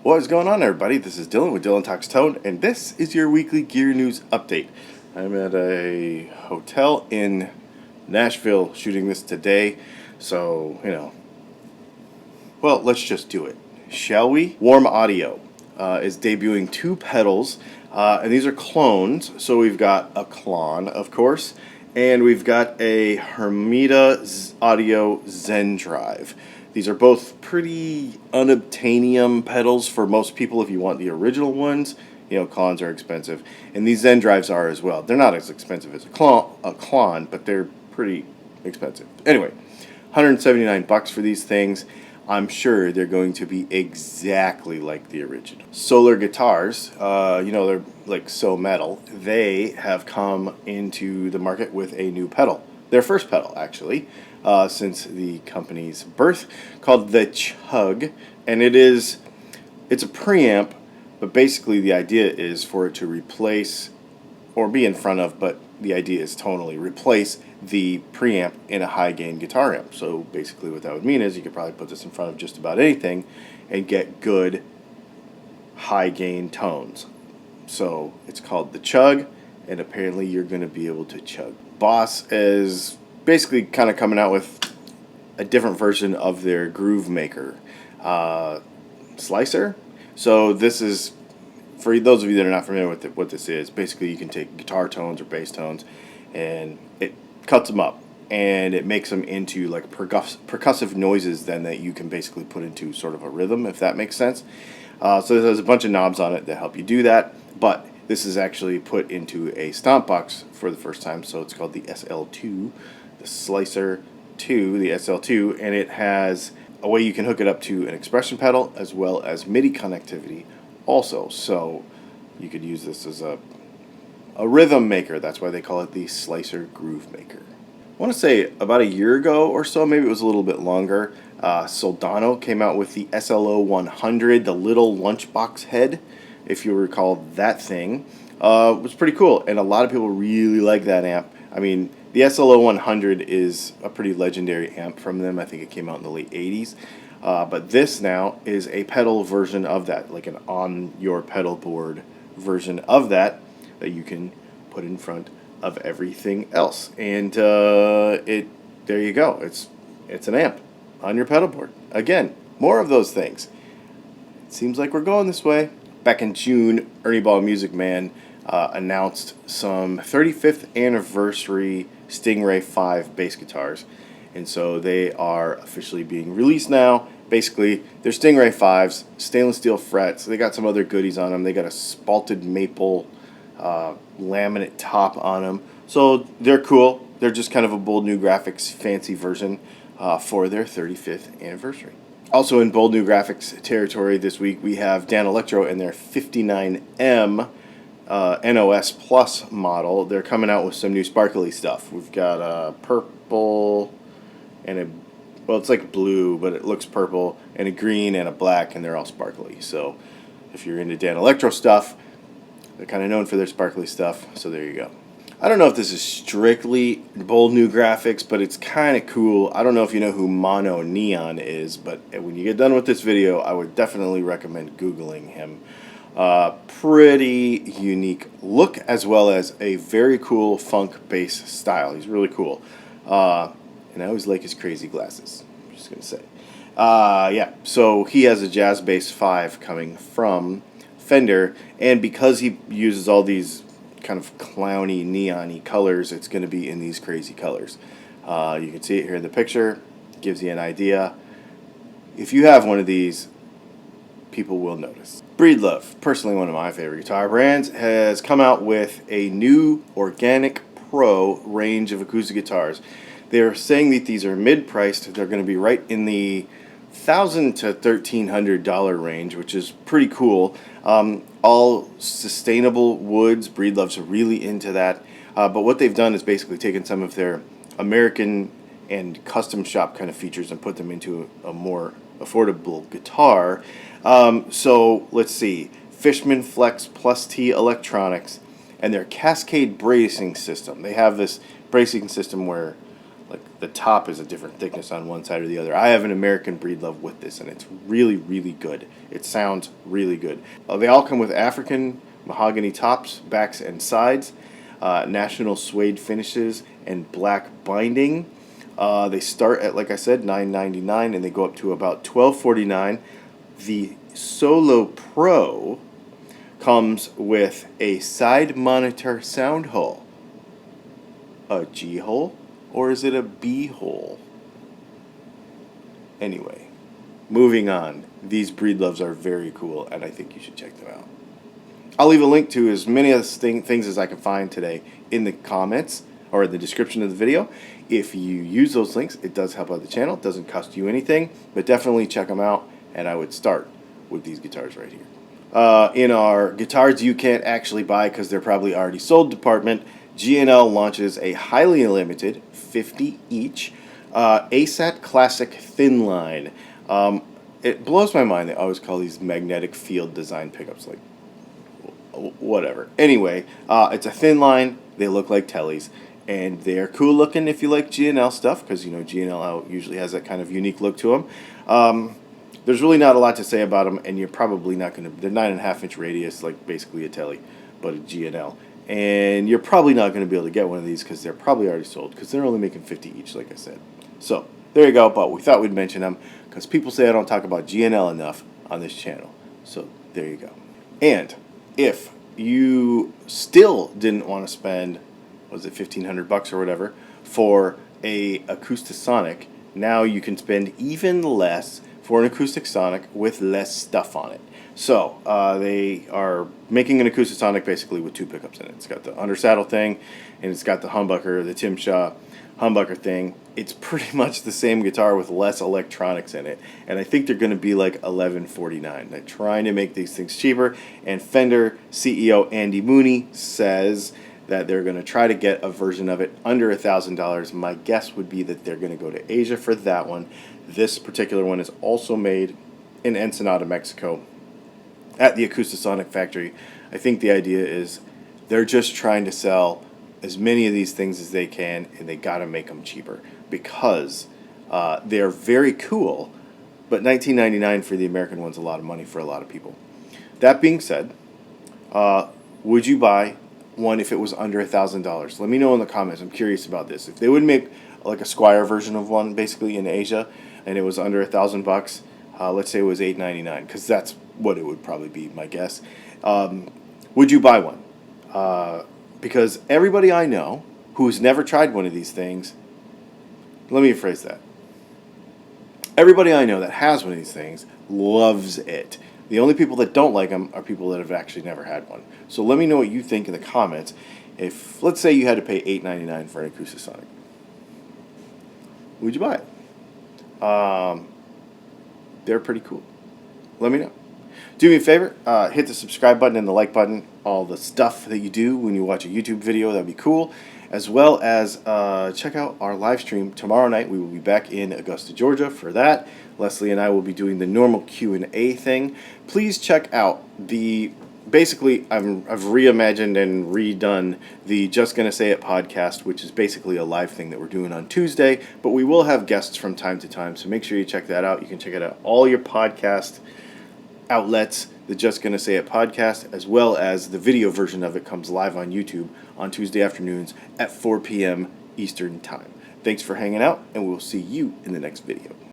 What is going on, everybody? This is Dylan with Dylan Talks Tone, and this is your weekly gear news update. I'm at a hotel in Nashville shooting this today, so, well, let's just do it. Shall we? Warm Audio is debuting two pedals, and these are clones. So we've got a Klon, of course, and we've got a Hermida Audio Zen Drive. These are both pretty unobtainium pedals for most people if you want the original ones. Klons are expensive, and these Zen Drives are as well. They're not as expensive as a Klon, but they're pretty expensive. Anyway, $179 for these things. I'm sure they're going to be exactly like the original. Solar guitars, they're like so metal. They have come into the market with a new pedal. Their first pedal, actually, since the company's birth, called the Chug. And it's a preamp, but basically the idea is for it to replace, or be in front of, but the idea is tonally replace the preamp in a high gain guitar amp. So basically what that would mean is you could probably put this in front of just about anything and get good high gain tones. So it's called the Chug, and apparently you're going to be able to chug. Boss is basically kind of coming out with a different version of their Groove Maker Slicer. So this is, for those of you that are not familiar with what this is, basically you can take guitar tones or bass tones and it cuts them up and it makes them into like percussive noises then that you can basically put into sort of a rhythm, if that makes sense. So there's a bunch of knobs on it that help you do that, but this is actually put into a stomp box for the first time, so it's called the SL2, the Slicer 2, the SL2, and it has a way you can hook it up to an expression pedal as well as MIDI connectivity also. So you could use this as a rhythm maker. That's why they call it the Slicer Groove Maker. I want to say about a year ago or so, maybe it was a little bit longer, Soldano came out with the SLO 100, the little lunchbox head, if you recall that thing. It was pretty cool, and a lot of people really like that amp. I mean, the SLO 100 is a pretty legendary amp from them. I think it came out in the late 80s. But this now is a pedal version of that, like an on-your-pedal board version of that you can put in front of everything else. And there you go. It's an amp on your pedal board. Again, more of those things. It seems like we're going this way. Back in June, Ernie Music Man announced some 35th anniversary Stingray 5 bass guitars. And so they are officially being released now. Basically, they're Stingray 5s, stainless steel frets. They got some other goodies on them. They got a spalted maple laminate top on them. So they're cool. They're just kind of a bold new graphics fancy version for their 35th anniversary. Also in bold new graphics territory this week, we have Danelectro and their 59M NOS Plus model. They're coming out with some new sparkly stuff. We've got a purple and it's like blue, but it looks purple, and a green and a black, and they're all sparkly. So if you're into Danelectro stuff, they're kind of known for their sparkly stuff, so there you go. I don't know if this is strictly bold new graphics, but it's kind of cool. I don't know if you know who Mono Neon is, but when you get done with this video, I would definitely recommend Googling him. Pretty unique look, as well as a very cool funk bass style. He's really cool. And I always like his crazy glasses. I'm just going to say. Yeah, so he has a Jazz Bass 5 coming from Fender, and because he uses all these kind of clowny, neon-y colors, it's going to be in these crazy colors. You can see it here in the picture. Gives you an idea. If you have one of these, people will notice. Breedlove, personally one of my favorite guitar brands, has come out with a new Organic Pro range of acoustic guitars. They're saying that these are mid-priced. They're going to be right in the $1,000 to $1,300 range, which is pretty cool. All sustainable woods. Breedlove's really into that. But what they've done is basically taken some of their American and custom shop kind of features and put them into a more affordable guitar. So let's see. Fishman Flex Plus T electronics and their Cascade bracing system. They have this bracing system where like the top is a different thickness on one side or the other. I have an American Breedlove with this, and it's really, really good. It sounds really good. They all come with African mahogany tops, backs, and sides, national suede finishes, and black binding. They start at, like I said, $9.99, and they go up to about $12.49. The Solo Pro comes with a side monitor sound hole. A G hole? Or is it a B hole? Anyway, moving on. These Breedloves are very cool, and I think you should check them out. I'll leave a link to as many of the things as I can find today in the comments or in the description of the video. If you use those links, it does help out the channel. It doesn't cost you anything, but definitely check them out, and I would start with these guitars right here. In our guitars you can't actually buy because they're probably already sold department, G&L launches a highly limited 50 each ASAT Classic Thin Line. It blows my mind they always call these magnetic field design pickups, like whatever. Anyway, it's a thin line. They look like tellies, and they're cool looking if you like G&L stuff, because you know G&L usually has that kind of unique look to them. There's really not a lot to say about them, and you're probably not going to. They're 9.5-inch radius, like basically a telly, but a G&L. And you're probably not going to be able to get one of these because they're probably already sold, because they're only making 50 each, like I said. So there you go. But we thought we'd mention them because people say I don't talk about G&L enough on this channel. So there you go. And if you still didn't want to spend, was it $1,500 or whatever, for a Acoustasonic, now you can spend even less for an Acoustasonic with less stuff on it. So they are making an Acoustasonic basically with two pickups in it. It's got the undersaddle thing, and it's got the humbucker, the Tim Shaw humbucker thing. It's pretty much the same guitar with less electronics in it, and I think they're going to be like $11.49. They're trying to make these things cheaper, and Fender CEO Andy Mooney says that they're going to try to get a version of it under $1,000. My guess would be that they're going to go to Asia for that one. This particular one is also made in Ensenada, Mexico, at the Acoustasonic factory. I think the idea is they're just trying to sell as many of these things as they can, and they got to make them cheaper because they're very cool, but $19.99 for the American one's a lot of money for a lot of people. That being said, would you buy one if it was under $1,000? Let me know in the comments. I'm curious about this. If they would make like a Squire version of one basically in Asia and it was under $1,000, let's say it was $8.99, because that's what it would probably be, my guess. Would you buy one? Because everybody I know who's never tried one of these things, let me rephrase that. Everybody I know that has one of these things loves it. The only people that don't like them are people that have actually never had one. So let me know what you think in the comments. If, let's say you had to pay $8.99 for an Acoustasonic, would you buy it? They're pretty cool. Let me know. Do me a favor, hit the subscribe button and the like button. All the stuff that you do when you watch a YouTube video, that'd be cool. As well as check out our live stream tomorrow night. We will be back in Augusta, Georgia for that. Leslie and I will be doing the normal Q&A thing. Please check out the, basically I've reimagined and redone the Just Gonna Say It podcast, which is basically a live thing that we're doing on Tuesday, but we will have guests from time to time, so make sure you check that out. You can check it out all your podcast outlets, the Just Gonna Say It podcast, as well as the video version of it comes live on YouTube on Tuesday afternoons at 4 p.m. Eastern Time. Thanks for hanging out, and we'll see you in the next video.